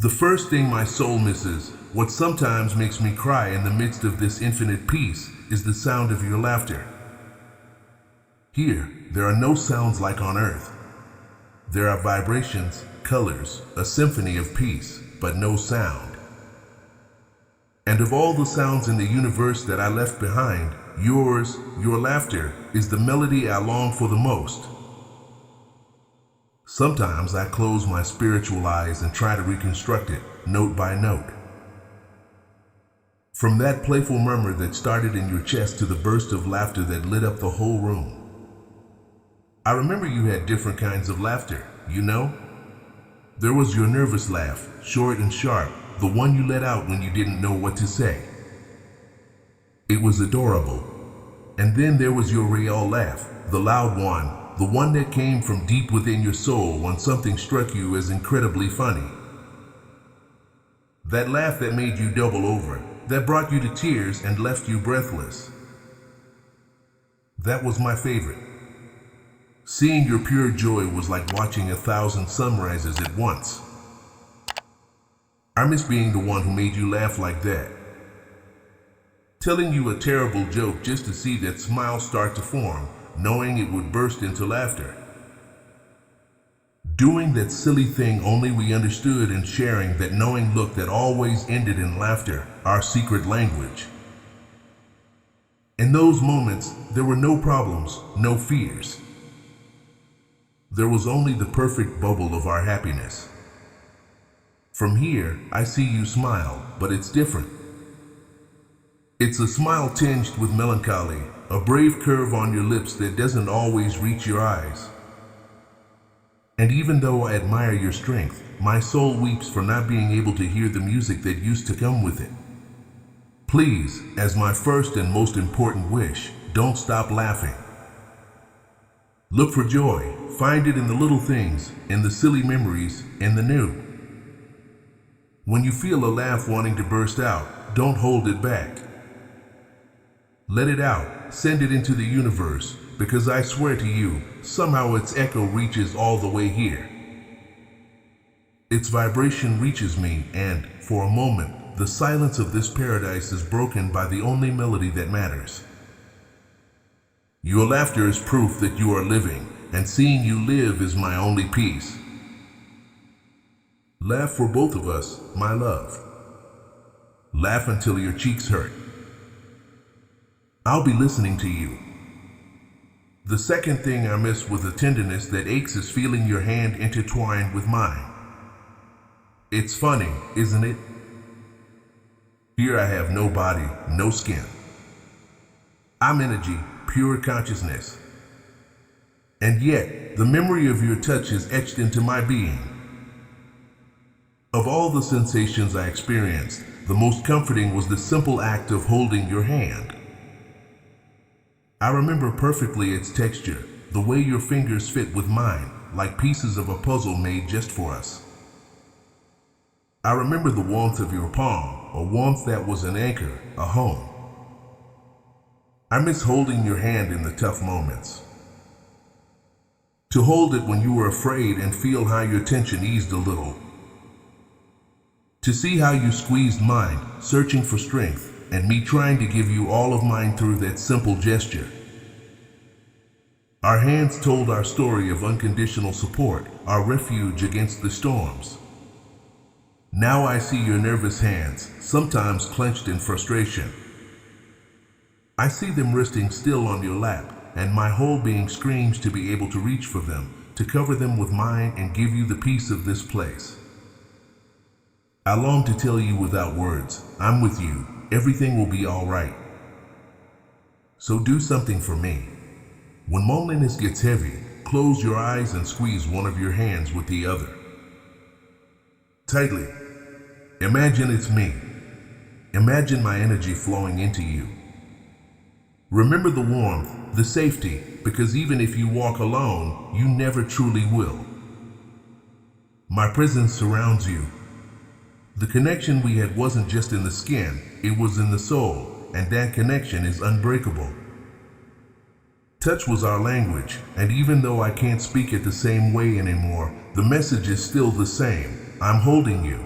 The first thing my soul misses, what sometimes makes me cry in the midst of this infinite peace, is the sound of your laughter. Here, there are no sounds like on earth. There are vibrations, colors, a symphony of peace, but no sound. And of all the sounds in the universe that I left behind, yours, your laughter, is the melody I long for the most. Sometimes I close my spiritual eyes and try to reconstruct it, note by note. From that playful murmur that started in your chest to the burst of laughter that lit up the whole room. I remember you had different kinds of laughter, you know? There was your nervous laugh, short and sharp, the one you let out when you didn't know what to say. It was adorable. And then there was your real laugh, the loud one, the one that came from deep within your soul when something struck you as incredibly funny. That laugh that made you double over, that brought you to tears and left you breathless. That was my favorite. Seeing your pure joy was like watching 1,000 sunrises at once. I miss being the one who made you laugh like that. Telling you a terrible joke just to see that smile start to form, knowing it would burst into laughter. Doing that silly thing only we understood and sharing that knowing look that always ended in laughter, our secret language. In those moments, there were no problems, no fears. There was only the perfect bubble of our happiness. From here, I see you smile, but it's different. It's a smile tinged with melancholy, a brave curve on your lips that doesn't always reach your eyes. And even though I admire your strength, my soul weeps for not being able to hear the music that used to come with it. Please, as my first and most important wish, don't stop laughing. Look for joy, find it in the little things, in the silly memories, in the new. When you feel a laugh wanting to burst out, don't hold it back. Let it out, send it into the universe, because I swear to you, somehow its echo reaches all the way here. Its vibration reaches me, and, for a moment, the silence of this paradise is broken by the only melody that matters. Your laughter is proof that you are living, and seeing you live is my only peace. Laugh for both of us, my love. Laugh until your cheeks hurt. I'll be listening to you. The second thing I miss with the tenderness that aches is feeling your hand intertwined with mine. It's funny, isn't it? Here I have no body, no skin. I'm energy, pure consciousness. And yet, the memory of your touch is etched into my being. Of all the sensations I experienced, the most comforting was the simple act of holding your hand. I remember perfectly its texture, the way your fingers fit with mine, like pieces of a puzzle made just for us. I remember the warmth of your palm, a warmth that was an anchor, a home. I miss holding your hand in the tough moments. To hold it when you were afraid and feel how your tension eased a little. To see how you squeezed mine, searching for strength, and me trying to give you all of mine through that simple gesture. Our hands told our story of unconditional support, our refuge against the storms. Now I see your nervous hands, sometimes clenched in frustration. I see them resting still on your lap, and my whole being screams to be able to reach for them, to cover them with mine and give you the peace of this place. I long to tell you without words, I'm with you, everything will be all right. So do something for me. When loneliness gets heavy, close your eyes and squeeze one of your hands with the other. Tightly. Imagine it's me. Imagine my energy flowing into you. Remember the warmth, the safety, because even if you walk alone, you never truly will. My presence surrounds you. The connection we had wasn't just in the skin, it was in the soul, and that connection is unbreakable. Touch was our language, and even though I can't speak it the same way anymore, the message is still the same. I'm holding you.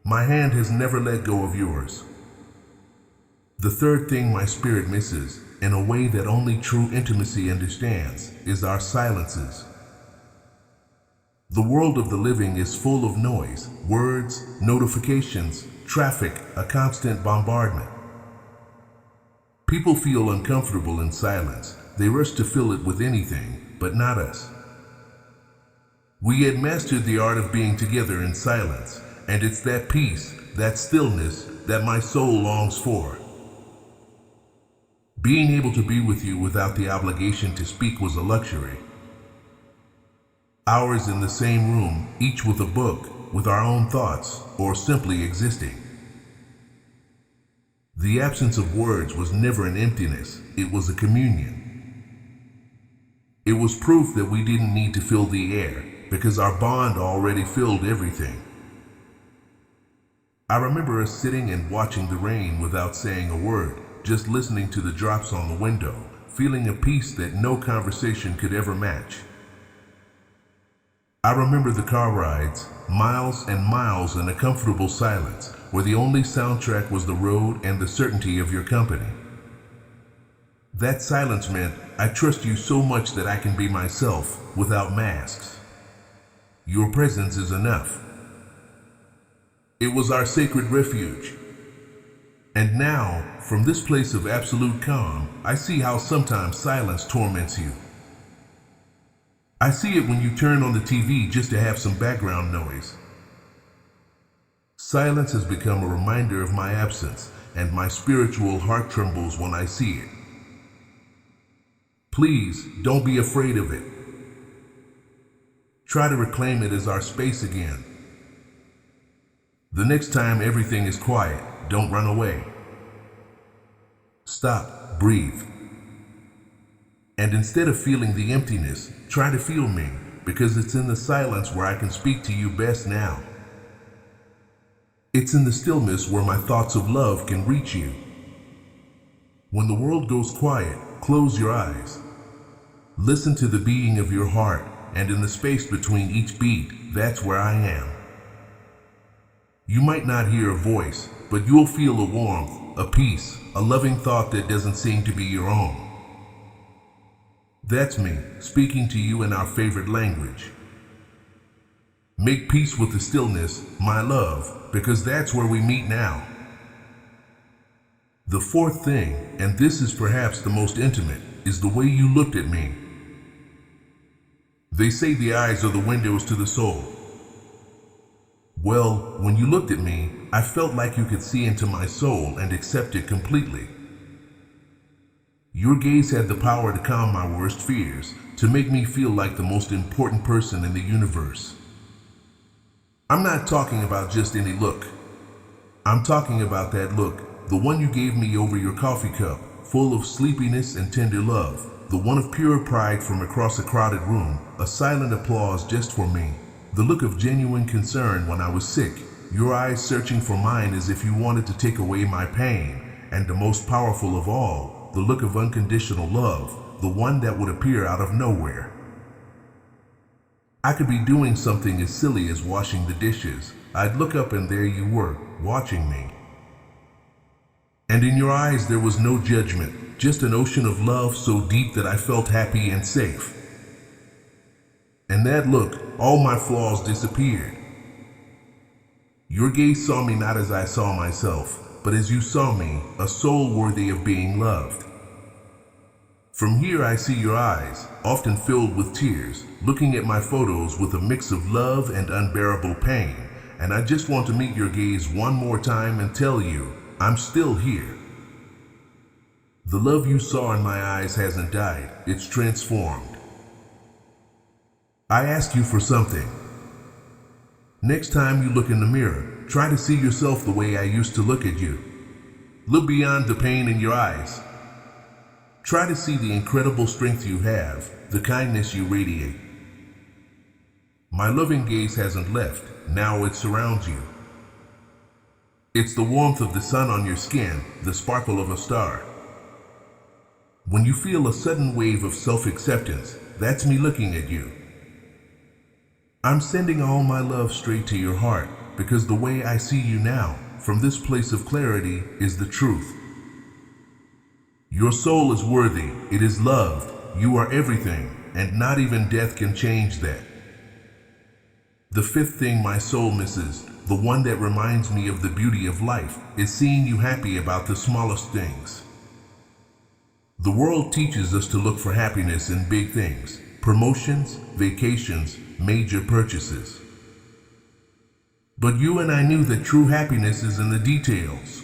My hand has never let go of yours. The third thing my spirit misses, in a way that only true intimacy understands, is our silences. The world of the living is full of noise, words, notifications, traffic, a constant bombardment. People feel uncomfortable in silence. They rush to fill it with anything, but not us. We had mastered the art of being together in silence, and it's that peace, that stillness, that my soul longs for. Being able to be with you without the obligation to speak was a luxury. Hours in the same room, each with a book, with our own thoughts, or simply existing. The absence of words was never an emptiness, it was a communion. It was proof that we didn't need to fill the air, because our bond already filled everything. I remember us sitting and watching the rain without saying a word, just listening to the drops on the window, feeling a peace that no conversation could ever match. I remember the car rides, miles and miles in a comfortable silence, where the only soundtrack was the road and the certainty of your company. That silence meant I trust you so much that I can be myself without masks. Your presence is enough. It was our sacred refuge. And now, from this place of absolute calm, I see how sometimes silence torments you. I see it when you turn on the TV just to have some background noise. Silence has become a reminder of my absence, and my spiritual heart trembles when I see it. Please, don't be afraid of it. Try to reclaim it as our space again. The next time everything is quiet, don't run away. Stop, breathe. And instead of feeling the emptiness, try to feel me, because it's in the silence where I can speak to you best now. It's in the stillness where my thoughts of love can reach you. When the world goes quiet, close your eyes. Listen to the beating of your heart, and in the space between each beat, that's where I am. You might not hear a voice, but you'll feel a warmth, a peace, a loving thought that doesn't seem to be your own. That's me, speaking to you in our favorite language. Make peace with the stillness, my love, because that's where we meet now. The fourth thing, and this is perhaps the most intimate, is the way you looked at me. They say the eyes are the windows to the soul. Well, when you looked at me, I felt like you could see into my soul and accept it completely. Your gaze had the power to calm my worst fears, to make me feel like the most important person in the universe. I'm not talking about just any look. I'm talking about that look, the one you gave me over your coffee cup, full of sleepiness and tender love, the one of pure pride from across a crowded room, a silent applause just for me, the look of genuine concern when I was sick, your eyes searching for mine as if you wanted to take away my pain, and the most powerful of all, the look of unconditional love, the one that would appear out of nowhere. I could be doing something as silly as washing the dishes. I'd look up and there you were, watching me. And in your eyes there was no judgment, just an ocean of love so deep that I felt happy and safe. In that look, all my flaws disappeared. Your gaze saw me not as I saw myself, but as you saw me, a soul worthy of being loved. From here I see your eyes, often filled with tears, looking at my photos with a mix of love and unbearable pain, and I just want to meet your gaze one more time and tell you, I'm still here. The love you saw in my eyes hasn't died, it's transformed. I ask you for something. Next time you look in the mirror, try to see yourself the way I used to look at you. Look beyond the pain in your eyes. Try to see the incredible strength you have, the kindness you radiate. My loving gaze hasn't left, now it surrounds you. It's the warmth of the sun on your skin, the sparkle of a star. When you feel a sudden wave of self-acceptance, that's me looking at you. I'm sending all my love straight to your heart because the way I see you now, from this place of clarity, is the truth. Your soul is worthy, it is loved, you are everything, and not even death can change that. The fifth thing my soul misses, the one that reminds me of the beauty of life, is seeing you happy about the smallest things. The world teaches us to look for happiness in big things, promotions, vacations, major purchases. But you and I knew that true happiness is in the details.